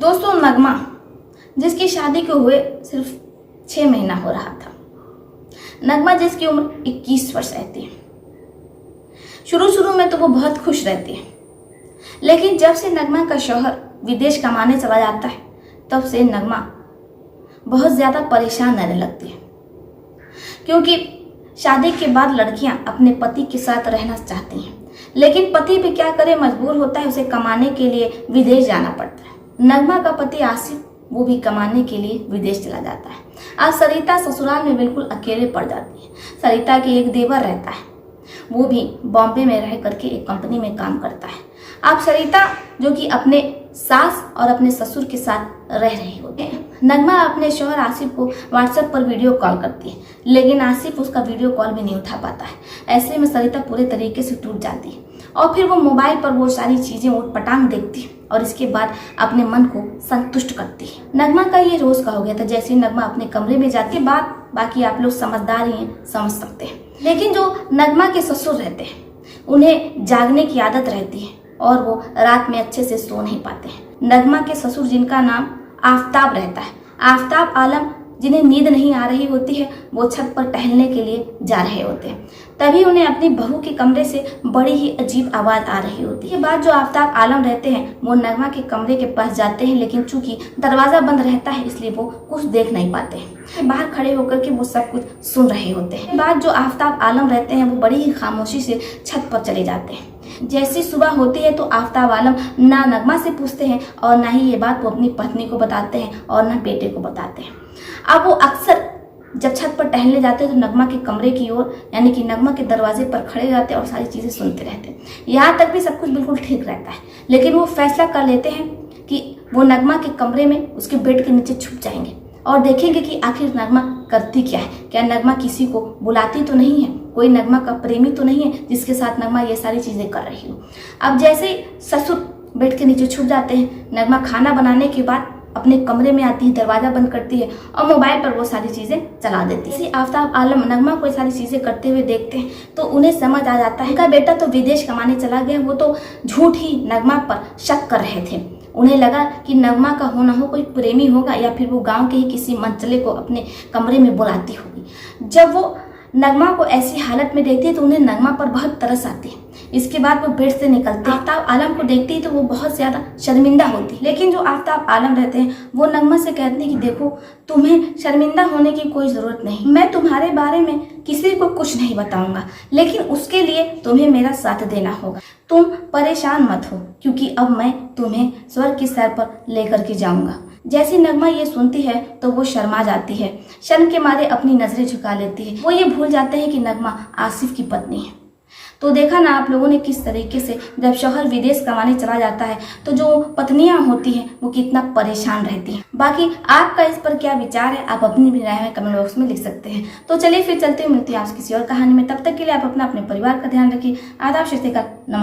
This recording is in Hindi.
दोस्तों, नगमा जिसकी शादी को हुए सिर्फ 6 महीना हो रहा था। नगमा जिसकी उम्र 21 वर्ष रहती है। शुरू में तो वो बहुत खुश रहती है, लेकिन जब से नगमा का शौहर विदेश कमाने चला जाता है तब से नगमा बहुत ज़्यादा परेशान रहने लगती है, क्योंकि शादी के बाद लड़कियां अपने पति के साथ रहना चाहती हैं, लेकिन पति भी क्या करे, मजबूर होता है, उसे कमाने के लिए विदेश जाना पड़ता है। नगमा का पति आसिफ वो भी कमाने के लिए विदेश चला जाता है। आज सरिता ससुराल में बिल्कुल अकेले पड़ जाती है। सरिता के एक देवर रहता है, वो भी बॉम्बे में रह करके एक कंपनी में काम करता है। अब सरिता जो कि अपने सास और अपने ससुर के साथ रह रही होती है। नगमा अपने शौहर आसिफ को व्हाट्सएप पर वीडियो कॉल करती है, लेकिन आसिफ उसका वीडियो कॉल भी नहीं उठा पाता है। ऐसे में सरिता पूरे तरीके से टूट जाती है और फिर वो मोबाइल पर वो सारी चीजें उटपटांग देखती है और इसके बाद अपने मन को संतुष्ट करती है। नगमा का ये रोज का हो गया था। जैसे नगमा अपने कमरे में जाती है, बाकी आप लोग समझदार ही हैं, समझ सकते हैं। लेकिन जो नगमा के ससुर रहते हैं उन्हें जागने की आदत रहती है और वो रात में अच्छे से सो नहीं पाते हैं। नगमा के ससुर जिनका नाम आफताब रहता है, आफताब आलम, जिन्हें नींद नहीं आ रही होती है, वो छत पर टहलने के लिए जा रहे होते हैं। तभी उन्हें अपनी बहू के कमरे से बड़ी ही अजीब आवाज़ आ रही होती है। बाद जो आफताब आलम रहते हैं वो नगमा के कमरे के पास जाते हैं, लेकिन चूंकि दरवाज़ा बंद रहता है इसलिए वो कुछ देख नहीं पाते हैं। बाहर खड़े होकर के वो सब कुछ सुन रहे होते हैं। बाद जो आफताब आलम रहते हैं वो बड़ी ही खामोशी से छत पर चले जाते हैं। जैसी सुबह होती है तो आफताब आलम ना नगमा से पूछते हैं और ना ही ये बात वो अपनी पत्नी को बताते हैं और ना बेटे को बताते हैं। अब वो अक्सर जब छत पर टहलने जाते हैं तो नगमा के कमरे की ओर, यानी कि नगमा के दरवाजे पर खड़े रहते हैं और सारी चीज़ें सुनते रहते हैं। यहाँ तक भी सब कुछ बिल्कुल ठीक रहता है, लेकिन वो फैसला कर लेते हैं कि वो नगमा के कमरे में उसके बेड के नीचे छुप जाएंगे और देखेंगे कि आखिर नगमा करती क्या है। क्या नगमा किसी को बुलाती तो नहीं है, कोई नगमा का प्रेमी तो नहीं है जिसके साथ नगमा ये सारी चीज़ें कर रही हो। अब जैसे ससुर बेड के नीचे छुप जाते हैं, नगमा खाना बनाने के बाद अपने कमरे में आती है, दरवाजा बंद करती है और मोबाइल पर वो सारी चीज़ें चला देती है। आफताब आलम नगमा को ये सारी चीज़ें करते हुए देखते हैं तो उन्हें समझ आ जाता है उनका बेटा तो विदेश कमाने चला गया। वो तो झूठ ही नगमा पर शक कर रहे थे। उन्हें लगा कि नगमा का हो ना हो कोई प्रेमी होगा या फिर वो गांव के ही किसी मंचले को अपने कमरे में बुलाती होगी। जब वो नगमा को ऐसी हालत में देखती है तो उन्हें नगमा पर बहुत तरस आती है। इसके बाद वो बेड से निकलते हैं। आफताब आलम को देखती है तो वो बहुत ज़्यादा शर्मिंदा होती है, लेकिन जो आफताब आलम रहते हैं वो नगमा से कहते हैं कि देखो, तुम्हें शर्मिंदा होने की कोई ज़रूरत नहीं, मैं तुम्हारे बारे में किसी को कुछ नहीं बताऊंगा, लेकिन उसके लिए तुम्हें मेरा साथ देना होगा। तुम परेशान मत हो, क्योंकि अब मैं तुम्हें स्वर्ग की सैर पर लेकर के जाऊंगा। जैसी नगमा ये सुनती है तो वो शर्मा जाती है, शर्म के मारे अपनी नजरें झुका लेती है। वो ये भूल जाते हैं कि नगमा आसिफ की पत्नी है। तो देखा ना आप लोगों ने किस तरीके से जब शौहर विदेश कमाने चला जाता है तो जो पत्नियां होती हैं वो कितना परेशान रहती हैं। बाकी आपका इस पर क्या विचार है, आप अपनी भी राय में कमेंट बॉक्स में लिख सकते हैं। तो चलिए फिर चलते हैं, मिलते हैं आपसे किसी और कहानी में। तब तक के लिए आप अपने परिवार का ध्यान रखिए। आदाब, नमस्कार।